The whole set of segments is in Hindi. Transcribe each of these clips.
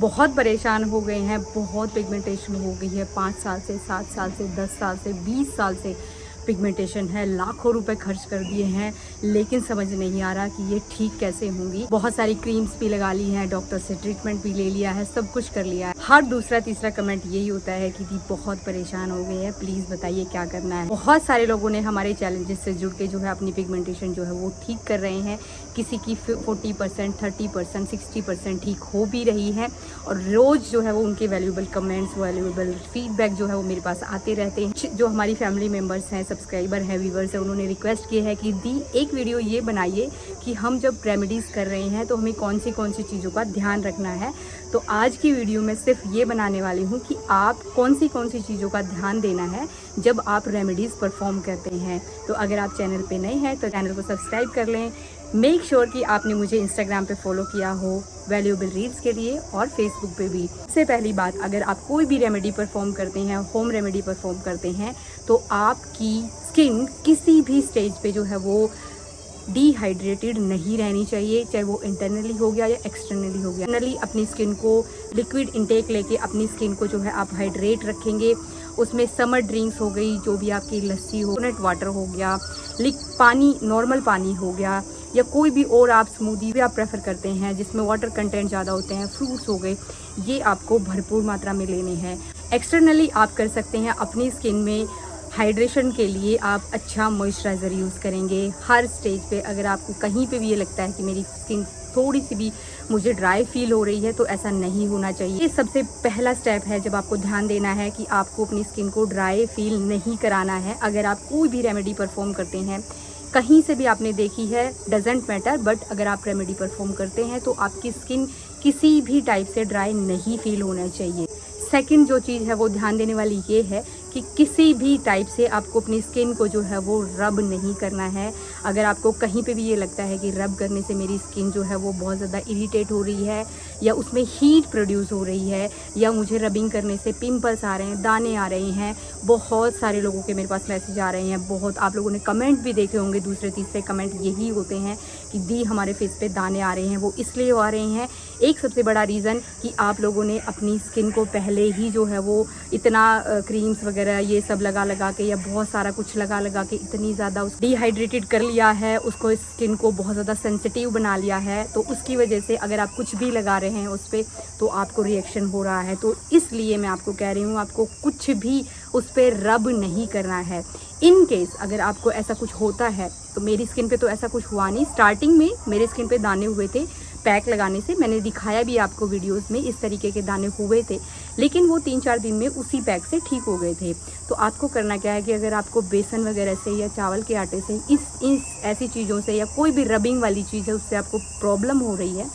बहुत परेशान हो गए हैं, बहुत पिगमेंटेशन हो गई है। 5 साल से, 7 साल से, 10 साल से, 20 साल से पिगमेंटेशन है। लाखों रुपए खर्च कर दिए हैं, लेकिन समझ नहीं आ रहा कि ये ठीक कैसे होंगी। बहुत सारी क्रीम्स भी लगा ली हैं, डॉक्टर से ट्रीटमेंट भी ले लिया है, सब कुछ कर लिया है। हर दूसरा तीसरा कमेंट यही होता है कि दी बहुत परेशान हो गए हैं, प्लीज बताइए क्या करना है। बहुत सारे लोगों ने हमारे चैलेंजेस से जुड़ के जो है अपनी पिगमेंटेशन जो है वो ठीक कर रहे हैं। किसी की 40%, 30%, 60% ठीक हो भी रही है। और रोज जो है वो उनके वैल्यूएबल कमेंट्स, वैल्यूएबल फीडबैक जो है वो मेरे पास आते रहते हैं। जो हमारी फैमिली मेम्बर्स हैं, सब्सक्राइबर है, व्यूवर्स है, उन्होंने रिक्वेस्ट की है कि दी एक वीडियो ये बनाइए कि हम जब रेमेडीज़ कर रहे हैं तो हमें कौन सी चीज़ों का ध्यान रखना है। तो आज की वीडियो में सिर्फ ये बनाने वाली हूँ कि आप कौन सी चीज़ों का ध्यान देना है जब आप रेमेडीज़ परफॉर्म करते हैं। तो अगर आप चैनल पे नए हैं तो चैनल को सब्सक्राइब कर लें। मेक श्योर कि आपने मुझे इंस्टाग्राम पे फॉलो किया हो वैल्यूएबल रील्स के लिए, और फेसबुक पे भी। सबसे पहली बात, अगर आप कोई भी रेमेडी परफॉर्म करते हैं, होम रेमेडी परफॉर्म करते हैं, तो आपकी स्किन किसी भी स्टेज पे जो है वो डिहाइड्रेटेड नहीं रहनी चाहिए, चाहे वो इंटरनली हो गया या एक्सटर्नली हो गया। इंटरनली अपनी स्किन को लिक्विड इंटेक लेके अपनी स्किन को जो है आप हाइड्रेट रखेंगे। उसमें समर ड्रिंक्स हो गई, जो भी आपकी लस्सी हो, कोकोनट वाटर हो गया, पानी, नॉर्मल पानी हो गया, या कोई भी और आप स्मूदी भी आप प्रेफर करते हैं जिसमें वाटर कंटेंट ज़्यादा होते हैं, फ्रूट्स हो गए, ये आपको भरपूर मात्रा में लेने हैं। एक्सटर्नली आप कर सकते हैं अपनी स्किन में हाइड्रेशन के लिए आप अच्छा मॉइस्चराइज़र यूज़ करेंगे हर स्टेज पे। अगर आपको कहीं पे भी ये लगता है कि मेरी स्किन थोड़ी सी भी मुझे ड्राई फील हो रही है, तो ऐसा नहीं होना चाहिए। ये सबसे पहला स्टेप है जब आपको ध्यान देना है कि आपको अपनी स्किन को ड्राई फील नहीं कराना है। अगर आप कोई भी रेमेडी परफॉर्म करते हैं, कहीं से भी आपने देखी है, डजेंट मैटर, बट अगर आप रेमेडी परफॉर्म करते हैं तो आपकी स्किन किसी भी टाइप से ड्राई नहीं फील होना चाहिए। सेकंड जो चीज़ है वो ध्यान देने वाली ये है कि किसी भी टाइप से आपको अपनी स्किन को जो है वो रब नहीं करना है। अगर आपको कहीं पे भी ये लगता है कि रब करने से मेरी स्किन जो है वो बहुत ज़्यादा इरिटेट हो रही है, या उसमें हीट प्रोड्यूस हो रही है, या मुझे रबिंग करने से पिंपल्स आ रहे हैं, दाने आ रहे हैं, बहुत सारे लोगों के मेरे पास मैसेज आ रहे हैं। बहुत आप लोगों ने कमेंट भी देखे होंगे, दूसरे तीसरे कमेंट यही होते हैं कि दी हमारे फेस पे दाने आ रहे हैं। वो इसलिए आ रहे हैं, एक सबसे बड़ा रीज़न कि आप लोगों ने अपनी स्किन को पहले ही जो है वो इतना क्रीम्स वगैरह ये सब लगा के, या बहुत सारा कुछ लगा के इतनी ज़्यादा उस डिहाइड्रेटेड कर लिया है, उसको स्किन को बहुत ज़्यादा सेंसिटिव बना लिया है। तो उसकी वजह से अगर आप कुछ भी लगा रहे हैं उस पर, तो आपको रिएक्शन हो रहा है। तो इसलिए मैं आपको कह रही हूँ, आपको कुछ भी उस पर रब नहीं करना है। इन केस अगर आपको ऐसा कुछ होता है, तो मेरी स्किन पे तो ऐसा कुछ हुआ नहीं। स्टार्टिंग में मेरे स्किन पे दाने हुए थे पैक लगाने से, मैंने दिखाया भी आपको वीडियोस में, इस तरीके के दाने हुए थे, लेकिन वो 3-4 दिन में उसी पैक से ठीक हो गए थे। तो आपको करना क्या है कि अगर आपको बेसन वगैरह से या चावल के आटे से, इस ऐसी चीज़ों से, या कोई भी रबिंग वाली चीज़ है उससे आपको प्रॉब्लम हो रही है,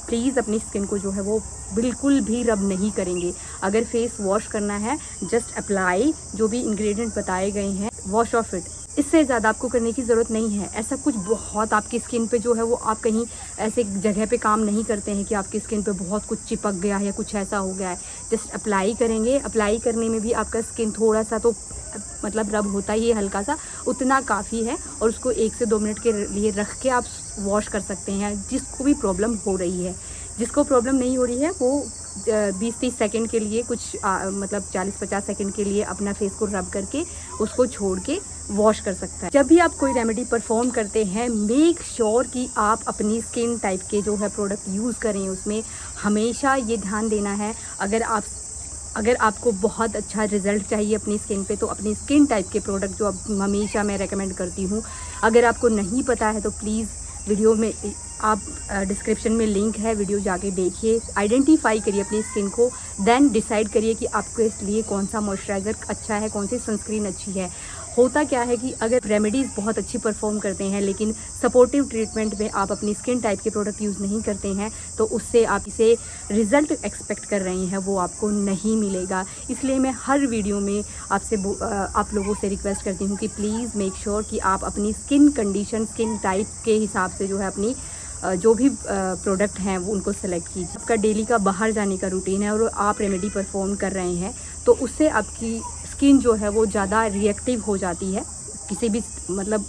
प्लीज़ अपनी स्किन को जो है वो बिल्कुल भी रब नहीं करेंगे। अगर फेस वॉश करना है, जस्ट अप्लाई जो भी इंग्रेडिएंट बताए गए हैं, वॉश ऑफ इट। इससे ज़्यादा आपको करने की ज़रूरत नहीं है। ऐसा कुछ बहुत आपकी स्किन पे जो है वो, आप कहीं ऐसे जगह पे काम नहीं करते हैं कि आपकी स्किन पे बहुत कुछ चिपक गया है या कुछ ऐसा हो गया है। जस्ट अप्लाई करेंगे। अप्लाई करने में भी आपका स्किन थोड़ा सा तो मतलब रब होता ही है, हल्का सा, उतना काफ़ी है। और उसको 1 से 2 मिनट के लिए रख के आप वॉश कर सकते हैं, जिसको भी प्रॉब्लम हो रही है। जिसको प्रॉब्लम नहीं हो रही है वो 20-30 सेकंड के लिए, कुछ मतलब 40-50 सेकंड के लिए अपना फेस को रब करके उसको छोड़ के वॉश कर सकता है। जब भी आप कोई रेमेडी परफॉर्म करते हैं, मेक श्योर कि आप अपनी स्किन टाइप के जो है प्रोडक्ट यूज़ करें। उसमें हमेशा ये ध्यान देना है, अगर आपको बहुत अच्छा रिजल्ट चाहिए अपनी स्किन पे, तो अपनी स्किन टाइप के प्रोडक्ट जो हमेशा मैं रेकमेंड करती हूँ। अगर आपको नहीं पता है तो प्लीज़ वीडियो में आप डिस्क्रिप्शन में लिंक है, वीडियो जाके देखिए, आइडेंटिफाई करिए अपनी स्किन को, देन डिसाइड करिए कि आपके लिए कौन सा मॉइस्चराइज़र अच्छा है, कौन सी सनस्क्रीन अच्छी है। होता क्या है कि अगर रेमेडीज़ बहुत अच्छी परफॉर्म करते हैं, लेकिन सपोर्टिव ट्रीटमेंट में आप अपनी स्किन टाइप के प्रोडक्ट यूज़ नहीं करते हैं, तो उससे आप इसे रिज़ल्ट एक्सपेक्ट कर रहे हैं वो आपको नहीं मिलेगा। इसलिए मैं हर वीडियो में आप लोगों से रिक्वेस्ट करती हूँ कि प्लीज़ मेक श्योर कि आप अपनी स्किन कंडीशन, स्किन टाइप के हिसाब से जो है अपनी जो भी प्रोडक्ट हैं वो उनको सेलेक्ट कीजिए। आपका डेली का बाहर जाने का रूटीन है और आप रेमेडी परफॉर्म कर रहे हैं, तो उससे आपकी स्किन जो है वो ज़्यादा रिएक्टिव हो जाती है। किसी भी मतलब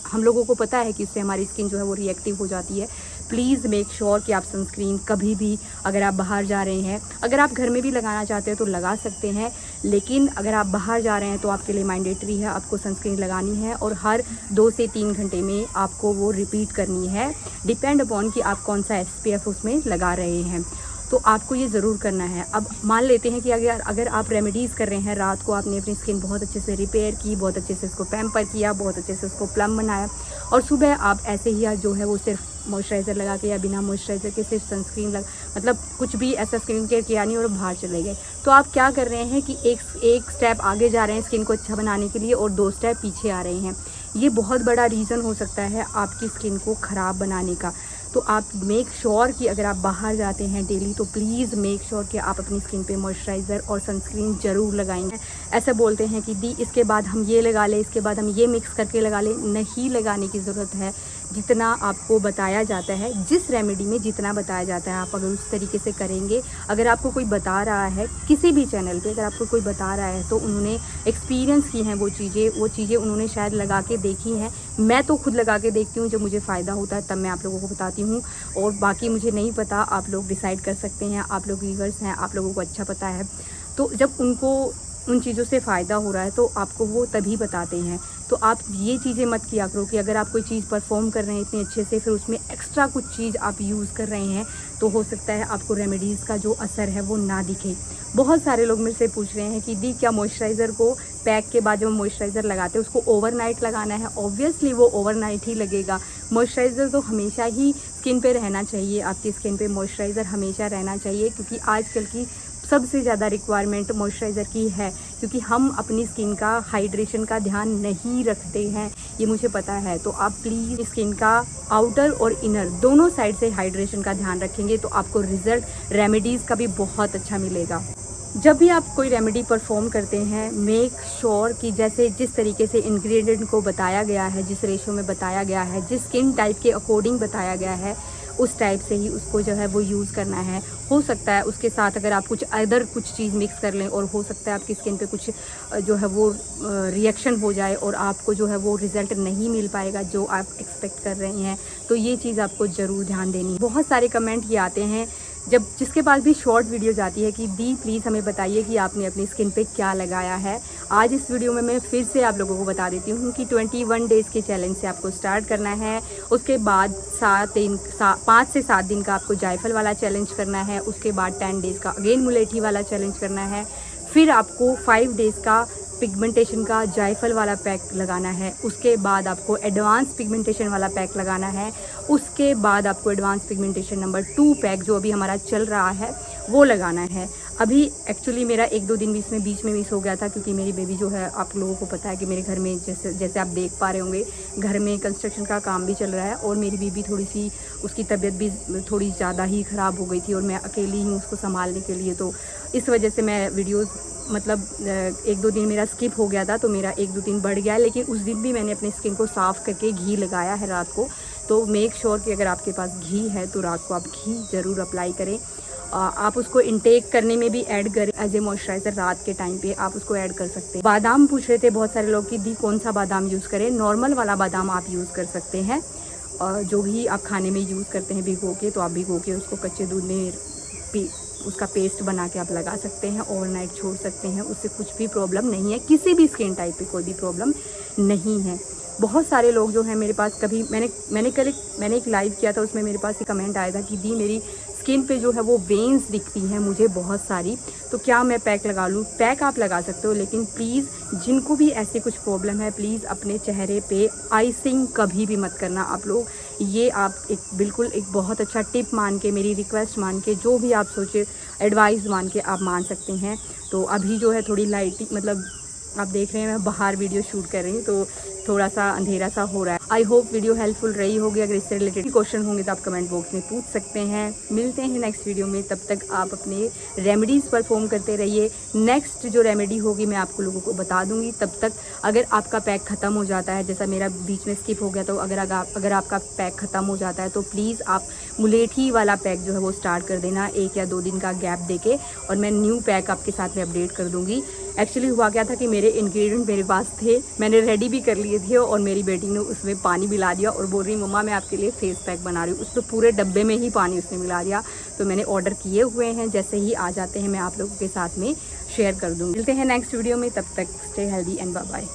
हम लोगों को पता है कि इससे हमारी स्किन जो है वो रिएक्टिव हो जाती है। प्लीज़ मेक श्योर कि आप सनस्क्रीन कभी भी, अगर आप बाहर जा रहे हैं, अगर आप घर में भी लगाना चाहते हो तो लगा सकते हैं, लेकिन अगर आप बाहर जा रहे हैं तो आपके लिए मैंडेटरी है, आपको सनस्क्रीन लगानी है और हर 2 से 3 घंटे में आपको वो रिपीट करनी है, डिपेंड अपॉन कि आप कौन सा SPF उसमें लगा रहे हैं। तो आपको ये ज़रूर करना है। अब मान लेते हैं कि अगर आप रेमेडीज़ कर रहे हैं, रात को आपने अपनी स्किन बहुत अच्छे से रिपेयर की, बहुत अच्छे से इसको पैम्पर किया, बहुत अच्छे से उसको प्लम बनाया, और सुबह आप ऐसे ही जो है वो सिर्फ मॉइस्चराइज़र लगा के या बिना मॉइस्चराइज़र के सिर्फ सनस्क्रीन मतलब कुछ भी ऐसा स्किन केयर किया नहीं और बाहर चले गए, तो आप क्या कर रहे हैं कि एक स्टेप आगे जा रहे हैं स्किन को अच्छा बनाने के लिए और 2 स्टेप पीछे आ रहे हैं। ये बहुत बड़ा रीज़न हो सकता है आपकी स्किन को ख़राब बनाने का। तो आप मेक श्योर कि अगर आप बाहर जाते हैं डेली तो प्लीज़ मेक श्योर कि आप अपनी स्किन पे मॉइस्चराइज़र और सनस्क्रीन ज़रूर लगाएंगे। ऐसा बोलते हैं कि दी इसके बाद हम ये लगा लें, इसके बाद हम ये मिक्स करके लगा लें, नहीं लगाने की ज़रूरत है। जितना आपको बताया जाता है, जिस रेमेडी में जितना बताया जाता है, आप अगर उस तरीके से करेंगे, अगर आपको कोई बता रहा है किसी भी चैनल पे, अगर आपको कोई बता रहा है तो उन्होंने एक्सपीरियंस की हैं वो चीज़ें उन्होंने शायद लगा के देखी हैं। मैं तो खुद लगा के देखती हूँ, जब मुझे फ़ायदा होता है तब मैं आप लोगों को बताती हूँ, और बाकी मुझे नहीं पता, आप लोग डिसाइड कर सकते हैं, आप लोग व्यूअर्स हैं, आप लोगों को अच्छा पता है। तो जब उनको उन चीज़ों से फ़ायदा हो रहा है तो आपको वो तभी बताते हैं। तो आप ये चीज़ें मत किया करो कि अगर आप कोई चीज़ परफॉर्म कर रहे हैं इतने अच्छे से, फिर उसमें एक्स्ट्रा कुछ चीज़ आप यूज़ कर रहे हैं तो हो सकता है आपको रेमेडीज़ का जो असर है वो ना दिखे। बहुत सारे लोग मेरे से पूछ रहे हैं कि दी क्या मॉइस्चराइज़र को पैक के बाद जब मॉइस्चराइज़र लगाते हैं उसको ओवरनाइट लगाना है? ऑब्वियसली वो ओवरनाइट ही लगेगा। मॉइस्चराइज़र तो हमेशा ही स्किन पे रहना चाहिए, आपकी स्किन पे मॉइस्चराइज़र हमेशा रहना चाहिए, क्योंकि आजकल की सबसे ज़्यादा रिक्वायरमेंट मॉइस्चराइज़र की है, क्योंकि हम अपनी स्किन का हाइड्रेशन का ध्यान नहीं रखते हैं, ये मुझे पता है। तो आप प्लीज़ स्किन का आउटर और इनर दोनों साइड से हाइड्रेशन का ध्यान रखेंगे तो आपको रिज़ल्ट रेमेडीज़ का भी बहुत अच्छा मिलेगा। जब भी आप कोई रेमेडी परफॉर्म करते हैं, मेक श्योर कि जैसे जिस तरीके से इंग्रेडिएंट को बताया गया है, जिस रेशो में बताया गया है, जिस स्किन टाइप के अकॉर्डिंग बताया गया है, उस टाइप से ही उसको जो है वो यूज़ करना है। हो सकता है उसके साथ अगर आप कुछ चीज़ मिक्स कर लें और हो सकता है आपकी स्किन पे कुछ जो है वो रिएक्शन हो जाए और आपको जो है वो रिज़ल्ट नहीं मिल पाएगा जो आप एक्सपेक्ट कर रहे हैं। तो ये चीज़ आपको ज़रूर ध्यान देनी है। बहुत सारे कमेंट ये आते हैं जब जिसके पास भी शॉर्ट वीडियो जाती है कि दी प्लीज़ हमें बताइए कि आपने अपनी स्किन पे क्या लगाया है। आज इस वीडियो में मैं फिर से आप लोगों को बता देती हूँ कि 21 डेज़ के चैलेंज से आपको स्टार्ट करना है। उसके बाद 5 से 7 दिन का आपको जायफल वाला चैलेंज करना है। उसके बाद 10 डेज़ का अगेन मुलेठी वाला चैलेंज करना है। फिर आपको 5 डेज़ का पिगमेंटेशन का जायफल वाला पैक लगाना है। उसके बाद आपको एडवांस पिगमेंटेशन वाला पैक लगाना है। उसके बाद आपको एडवांस पिगमेंटेशन नंबर 2 पैक जो अभी हमारा चल रहा है वो लगाना है। अभी एक्चुअली मेरा 1-2 दिन बीच में मिस हो गया था, क्योंकि मेरी बेबी जो है, आप लोगों को पता है कि मेरे घर में जैसे आप देख पा रहे होंगे, घर में कंस्ट्रक्शन का काम भी चल रहा है और मेरी बेबी थोड़ी सी, उसकी तबीयत भी थोड़ी ज़्यादा ही ख़राब हो गई थी और मैं अकेली हूँ उसको संभालने के लिए। तो इस वजह से मैं वीडियोज़ मतलब 1-2 दिन मेरा स्किप हो गया था, तो मेरा 1-2 दिन बढ़ गया। लेकिन उस दिन भी मैंने अपनी स्किन को साफ़ करके घी लगाया है रात को। तो मेक श्योर कि अगर आपके पास घी है तो रात को आप घी ज़रूर अप्लाई करें। आप उसको इनटेक करने में भी ऐड करें एज ए मॉइस्चराइज़र। रात के टाइम पे आप उसको ऐड कर सकते हैं। बादाम पूछ रहे थे बहुत सारे लोग कि दी कौन सा बादाम यूज़ करें। नॉर्मल वाला बादाम आप यूज़ कर सकते हैं, जो भी आप खाने में यूज़ करते हैं भिगो के, तो आप भिगो के उसको कच्चे दूध में उसका पेस्ट बना के आप लगा सकते हैं, ओवरनाइट छोड़ सकते हैं, उससे कुछ भी प्रॉब्लम नहीं है। किसी भी स्किन टाइप पे कोई भी प्रॉब्लम नहीं है। बहुत सारे लोग जो हैं मेरे पास, कभी मैंने एक लाइव किया था, उसमें मेरे पास एक कमेंट आया था कि दी मेरी स्किन पे जो है वो वेन्स दिखती हैं मुझे बहुत सारी, तो क्या मैं पैक लगा लूँ? पैक आप लगा सकते हो, लेकिन प्लीज़ जिनको भी ऐसी कुछ प्रॉब्लम है, प्लीज़ अपने चेहरे पे आइसिंग कभी भी मत करना आप लोग। ये आप बिल्कुल एक बहुत अच्छा टिप मान के, मेरी रिक्वेस्ट मान के, जो भी आप सोचे एडवाइस मान के आप मान सकते हैं। तो अभी जो है थोड़ी लाइटिंग, मतलब आप देख रहे हैं मैं बाहर वीडियो शूट कर रही हूँ तो थोड़ा सा अंधेरा सा हो रहा है। आई होप वीडियो हेल्पफुल रही होगी। अगर इससे रिलेटेड क्वेश्चन होंगे तो आप कमेंट बॉक्स में पूछ सकते हैं। मिलते हैं नेक्स्ट वीडियो में, तब तक आप अपने रेमेडीज़ परफॉर्म करते रहिए। नेक्स्ट जो रेमेडी होगी मैं आपको लोगों को बता दूंगी। तब तक अगर आपका पैक ख़त्म हो जाता है, जैसा मेरा बीच में स्किप हो गया, तो अगर आपका पैक ख़त्म हो जाता है तो प्लीज़ आप मुलेठी वाला पैक जो है वो स्टार्ट कर देना 1 या 2 दिन का गैप देके, और मैं न्यू पैक आपके साथ में अपडेट कर दूँगी। एक्चुअली हुआ क्या था कि मेरे इंग्रेडिएंट मेरे पास थे, मैंने रेडी भी कर लिए दिए थे और मेरी बेटी ने उसमें पानी मिला दिया और बोल रही मम्मा मैं आपके लिए फेस पैक बना रही हूँ। उस पर पूरे डब्बे में ही पानी उसने मिला दिया। तो मैंने ऑर्डर किए हुए हैं, जैसे ही आ जाते हैं मैं आप लोगों के साथ में शेयर कर दूँगी। मिलते हैं नेक्स्ट वीडियो में, तब तक stay healthy and bye bye.